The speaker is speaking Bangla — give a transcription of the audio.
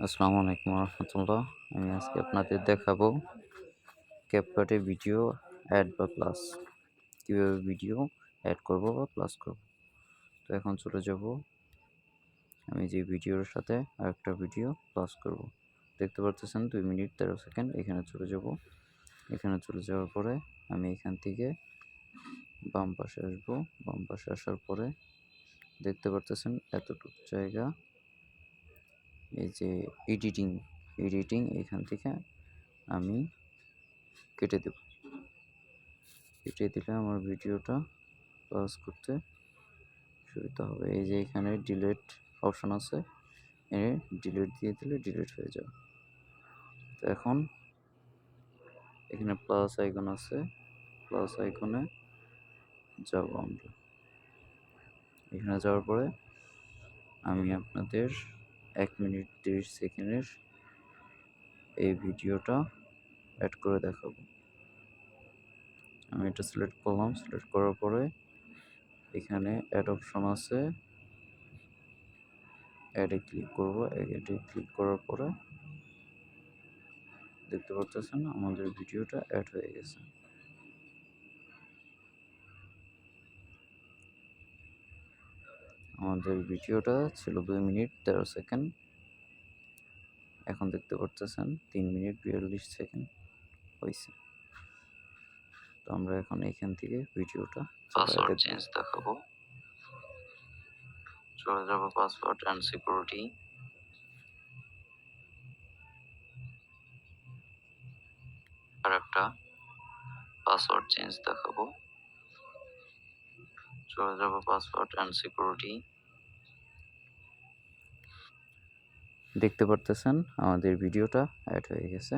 আসসালামু আলাইকুম রহমতুল্লাহ। আমি আজকে আপনাদের দেখাবো ক্যাপকাটে ভিডিও অ্যাড বা প্লাস কীভাবে ভিডিও অ্যাড করব বা প্লাস করব। তো এখন চলে যাব আমি যে ভিডিওর সাথে আরেকটা ভিডিও প্লাস করব। দেখতে পারতেছেন 2 মিনিট 13 সেকেন্ড। এখানে চলে যাব। এখানে চলে যাওয়ার পরে আমি এখান থেকে বাম পাশে আসবো। বাম পাশে আসার পরে দেখতে পারতেছেন এতটুকু জায়গা এই যে এডিটিং এখান থেকে আমি কেটে দেব। কেটে দিলে আমার ভিডিওটা পজ করতে সুবিধা হবে। এই যে এখানে ডিলিট অপশন আছে, ডিলিট দিয়ে দিলে ডিলিট হয়ে যাবে। তো এখন এখানে প্লাস আইকন আছে, প্লাস আইকনে যাব আমরা। এখানে যাওয়ার পরে আমি আপনাদের 1 মিনিট 30 সেকেন্ডের এই ভিডিওটা অ্যাড করে দেখাবো। আমি এটা সিলেক্ট করলাম। সিলেক্ট করার পরে এখানে অ্যাড অপশন আছে, অ্যাডে ক্লিক করব। অ্যাডে ক্লিক করার পরে দেখতে পাচ্ছেন আমাদের ভিডিওটা অ্যাড হয়ে গেছে। আমাদের ভিডিওটা ছিল 2 মিনিট 13 সেকেন্ড। এখন দেখতে পাচ্ছেন 3 মিনিট 42 সেকেন্ড হয়েছে। তো আমরা এখন এখান থেকে ভিডিওটা পাসওয়ার্ড চেঞ্জ দেখাবো। চলে যাব পাসওয়ার্ড এন্ড সিকিউরিটি। আর একটা পাসওয়ার্ড চেঞ্জ দেখাবো। চলে যাব পাসওয়ার্ড এন্ড সিকিউরিটি। দেখতে পারতেছেন আমাদের ভিডিওটা অ্যাড হয়ে গেছে।